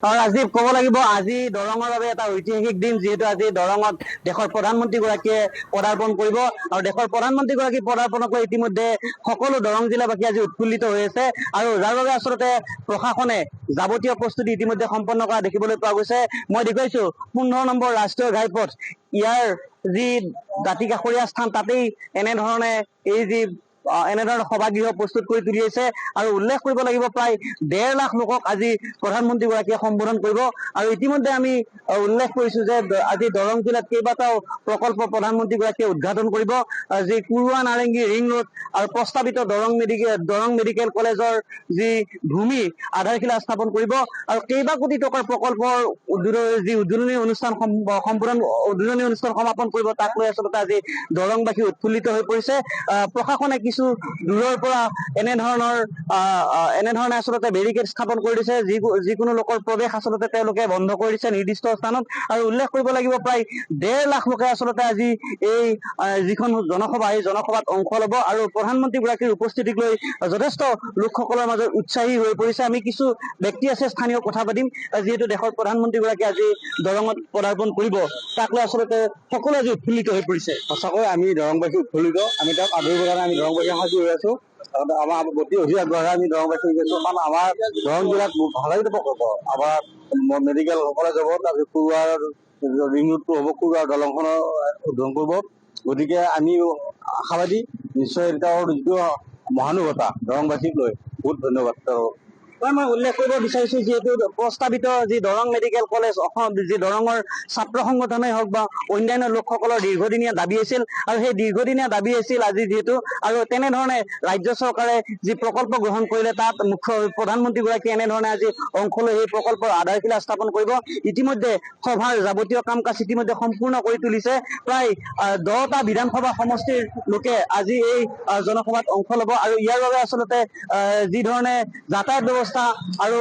ৰাজীৱ ক'ব লাগিব আজি দৰঙৰ বাবে এটা ঐতিহাসিক দিন যিহেতু আজি দৰঙত দেশৰ প্ৰধানমন্ত্ৰীগৰাকীয়ে পদাৰ্পণ কৰিব আৰু দেশৰ প্ৰধানমন্ত্ৰীগৰাকী পদাৰ্পণক লৈ ইতিমধ্যে সকলো দৰং জিলাবাসী আজি উৎফুল্লিত হৈ আছে আৰু যাৰ বাবে আচলতে প্ৰশাসনে যাৱতীয় প্ৰস্তুতি ইতিমধ্যে সম্পন্ন কৰা দেখিবলৈ পোৱা গৈছে। মই দেখুৱাইছো 15 নম্বৰ ৰাষ্ট্ৰীয় ঘাইপথ ইয়াৰ যি দাঁতিকাষৰীয়া স্থান তাতেই এনেধৰণে এই যি এনেধৰণৰ সভাগৃহ প্ৰস্তুত কৰি তুলি আছে আৰু উল্লেখ কৰিব লাগিব প্ৰায় 1.5 লাখ লোকক আজি প্ৰধানমন্ত্ৰীগৰাকীয়ে সম্বোধন কৰিব আৰু ইতিমধ্যে আমি উল্লেখ কৰিছো যে আজি দৰং জিলাত কেইবাটাও প্ৰকল্প প্ৰধানমন্ত্ৰীগৰাকীয়ে উদ্ঘাটন কৰিব। যি কুৰুৱা নাৰেংগী ৰিং ৰোড আৰু প্ৰস্তাৱিত দৰং মেডিকেল কলেজৰ যি ভূমি আধাৰশিলা স্থাপন কৰিব আৰু কেইবা কোটি টকাৰ প্ৰকল্পৰ যি উদ্বোধনী অনুষ্ঠান সমাপন কৰিব তাক লৈ আচলতে আজি দৰংবাসী উৎফুল্লিত হৈ পৰিছে। প্ৰশাসনে কিছু দূৰৰ পৰা এনেধৰণে আচলতে বেৰিকেড স্থাপন কৰি দিছে, যিকোনো লোকৰ প্ৰৱেশ আচলতে তেওঁলোকে বন্ধ কৰি দিছে নিৰ্দিষ্ট স্থানত আৰু উল্লেখ কৰিব লাগিব প্ৰায় 1.5 লাখ লোকে আচলতে আজি এই যিখন জনসভা এই জনসভাত অংশ ল'ব আৰু প্ৰধানমন্ত্ৰীগৰাকীৰ উপস্থিতিক লৈ যথেষ্ট লোকসকলৰ মাজত উৎসাহী হৈ পৰিছে। আমি কিছু ব্যক্তি আছে স্থানীয় কথা পাতিম, যিহেতু দেশৰ প্ৰধানমন্ত্ৰীগৰাকী আজি দৰঙত পদাৰ্পণ কৰিব তাক লৈ আচলতে সকলো আজি উৎফুল্লিত হৈ পৰিছে। সঁচাকৈ আমি দৰংবাসী উৎফুল্লিত, আমি তাক আদৰিবৰ কাৰণে আমি দৰংবাসী সাজু হৈ আছো। আমাৰ অতি আগবঢ়াই আমি দৰংবাসী হৈ আছো, কাৰণ আমাৰ দৰং জিলাত ভালেই প্ৰকল্প আমাৰ মেডিকেল কলেজ হ'ব, তাৰপিছত কুৰুৱাৰ ৰিং ৰোডটো হ'ব, কুৰুৱাৰ দলংখনৰ উদ্বোধন কৰিব। গতিকে আমি আশাবাদী নিশ্চয় তেওঁৰ যিটো মহানুভতা দৰংবাসীক লৈ বহুত ধন্যবাদ। মই উল্লেখ কৰিব বিচাৰিছো যিহেতু প্ৰস্তাৱিত যি দৰং মেডিকেল কলেজ অসম যি দৰঙৰ ছাত্ৰ সংগঠনেই হওক বা অন্যান্য লোকসকলৰ দীৰ্ঘদিনীয়া দাবী আছিল আৰু সেই দীৰ্ঘদিনীয়া দাবী আছিল আজি যিহেতু আৰু তেনেধৰণে ৰাজ্য চৰকাৰে যি প্ৰকল্প গ্ৰহণ কৰিলে তাত প্ৰধানমন্ত্ৰীগৰাকীয়ে এনেধৰণে আজি অংশ লৈ সেই প্ৰকল্পৰ আধাৰশিলা স্থাপন কৰিব। ইতিমধ্যে সভাৰ যাৱতীয় কাম কাজ ইতিমধ্যে সম্পূৰ্ণ কৰি তুলিছে। প্ৰায় 10টা বিধানসভা সমষ্টিৰ লোকে আজি এই জনসভাত অংশ ল'ব আৰু ইয়াৰ বাবে আচলতে যি ধৰণে যাতায়াত ব্যৱস্থা আৰু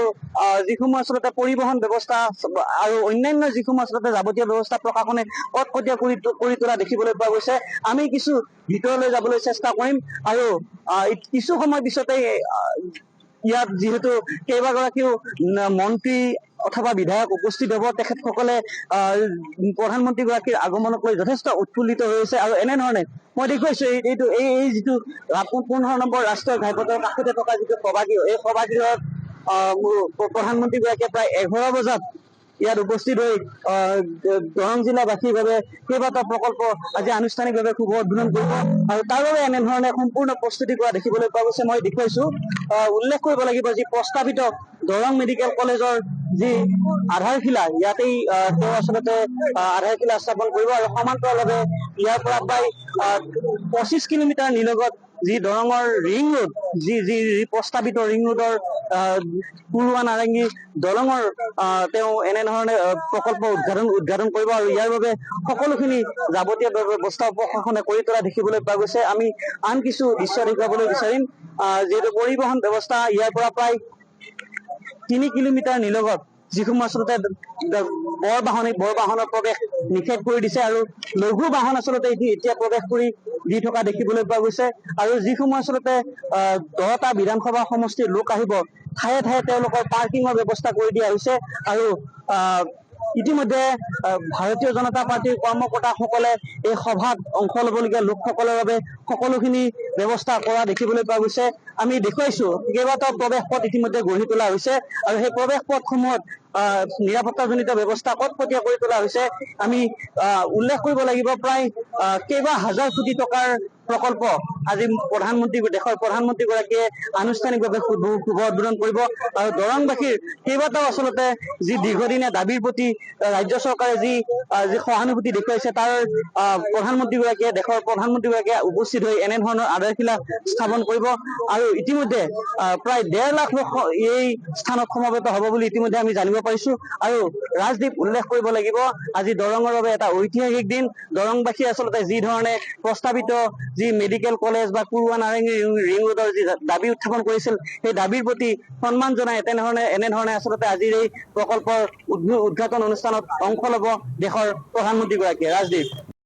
যিসমূহ আচলতে পৰিবহন ব্যৱস্থা আৰু অন্যান্য যিসমূহ আচলতে যাৱতীয় ব্যৱস্থা প্ৰশাসনে কটকটীয়া কৰি তোলা দেখিবলৈ পোৱা গৈছে। আমি কিছু ভিতৰলৈ যাবলৈ চেষ্টা কৰিম আৰু কিছু সময় পিছতেই ইয়াত যিহেতু কেইবাগৰাকীও মন্ত্ৰী অথবা বিধায়ক উপস্থিত হ'ব, তেখেতসকলে প্ৰধানমন্ত্ৰীগৰাকীৰ আগমনক লৈ যথেষ্ট উৎফুল্লিত হৈ আছে আৰু এনেধৰণে মই দেখুৱাইছো এই যিটো 15 নম্বৰ ৰাষ্ট্ৰীয় ঘাইপথৰ কাষতে থকা যিটো সভাগৃহ এই সভাগৃহত প্ৰধানমন্ত্ৰীগৰাকীয়ে প্ৰায় 11 বজাত ইয়াত উপস্থিত হৈ দৰং জিলাবাসীৰ বাবে কেইবাটাও প্ৰকল্প আজি আনুষ্ঠানিকভাৱে শুভ উদ্বোধন কৰিব আৰু তাৰ বাবে এনেধৰণে সম্পূৰ্ণ প্ৰস্তুতি কৰা দেখিবলৈ পোৱা গৈছে। মই দেখুৱাইছো উল্লেখ কৰিব লাগিব যি প্ৰস্তাৱিত দৰং মেডিকেল কলেজৰ যি আধাৰশিলা ইয়াতেই তেওঁ আচলতে আধাৰশিলা স্থাপন কৰিব আৰু সমান্তৰালভাৱে ইয়াৰ পৰা প্ৰায় 25 কিলোমিটাৰ নিলগত যি দৰঙৰ ৰিং ৰোড যি প্ৰস্তাৱিত ৰিং ৰোডৰ কুৰুৱা নাৰেংগী দলঙৰ তেওঁ এনেধৰণে প্ৰকল্প উদ্ঘাটন কৰিব আৰু ইয়াৰ বাবে সকলোখিনি যাৱতীয় ব্যৱস্থা প্ৰশাসনে কৰি তোলা দেখিবলৈ পোৱা গৈছে। আমি আন কিছু দৃশ্য দেখুৱাবলৈ বিচাৰিম, যিহেতু পৰিবহন ব্যৱস্থা ইয়াৰ পৰা প্ৰায় 3 কিলোমিটাৰ নিলগত যিসমূহ আচলতে বৰ বাহনৰ প্ৰৱেশ নিষেধ কৰি দিছে আৰু লঘু বাহন আচলতে এতিয়া প্ৰৱেশ কৰি দি থকা দেখিবলৈ পোৱা গৈছে আৰু যিসমূহ আচলতে 10টা বিধানসভা সমষ্টিৰ লোক আহিব ঠায়ে ঠায়ে তেওঁলোকৰ পাৰ্কিঙৰ ব্যৱস্থা কৰি দিয়া হৈছে আৰু ইতিমধ্যে ভাৰতীয় জনতা পাৰ্টিৰ কৰ্মকৰ্তাসকলে এই সভাত অংশ ল'বলগীয়া লোকসকলৰ বাবে সকলোখিনি ব্যৱস্থা কৰা দেখিবলৈ পোৱা গৈছে। আমি দেখুৱাইছো কেইবাটাও প্ৰৱেশ পথ ইতিমধ্যে গঢ়ি তোলা হৈছে আৰু সেই প্ৰৱেশ পথসমূহত নিৰাপত্তাজনিত ব্যৱস্থা কটকটীয়া কৰি তোলা হৈছে। আমি উল্লেখ কৰিব লাগিব প্ৰায় কেইবা হাজাৰ কোটি টকাৰ প্ৰকল্প আজি দেশৰ প্ৰধানমন্ত্ৰীগৰাকীয়ে আনুষ্ঠানিকভাৱে শুভ উদ্বোধন কৰিব আৰু দৰংবাসীৰ কেইবাটাও আচলতে যি দীৰ্ঘদিনীয়া দাবীৰ প্ৰতি ৰাজ্য চৰকাৰে যি সহানুভূতি দেখুৱাইছে তাৰ দেশৰ প্ৰধানমন্ত্ৰীগৰাকীয়ে উপস্থিত হৈ এনেধৰণৰ আধাৰশিলা স্থাপন কৰিব আৰু ইতিমধ্যে প্ৰায় 1.5 লাখ লোক এই স্থানত সমবেত হ'ব বুলি ইতিমধ্যে আমি জানিব পাৰিছো আৰু ৰাজদ্বীপ উল্লেখ কৰিব লাগিব আজি দৰঙৰ বাবে এটা ঐতিহাসিক দিন। দৰংবাসী আচলতে যি ধৰণে প্ৰস্তাৱিত যি মেডিকেল কলেজ বা কুৰুৱা নাৰেংগী ৰিং ৰোডৰ যি দাবী উত্থাপন কৰিছিল সেই দাবীৰ প্ৰতি সন্মান জনাই এনেধৰণে আচলতে আজিৰ এই প্ৰকল্পৰ উদ্ঘাটন অনুষ্ঠানত অংশ ল'ব দেশৰ প্ৰধানমন্ত্ৰীগৰাকীয়ে। ৰাজদ্বীপ।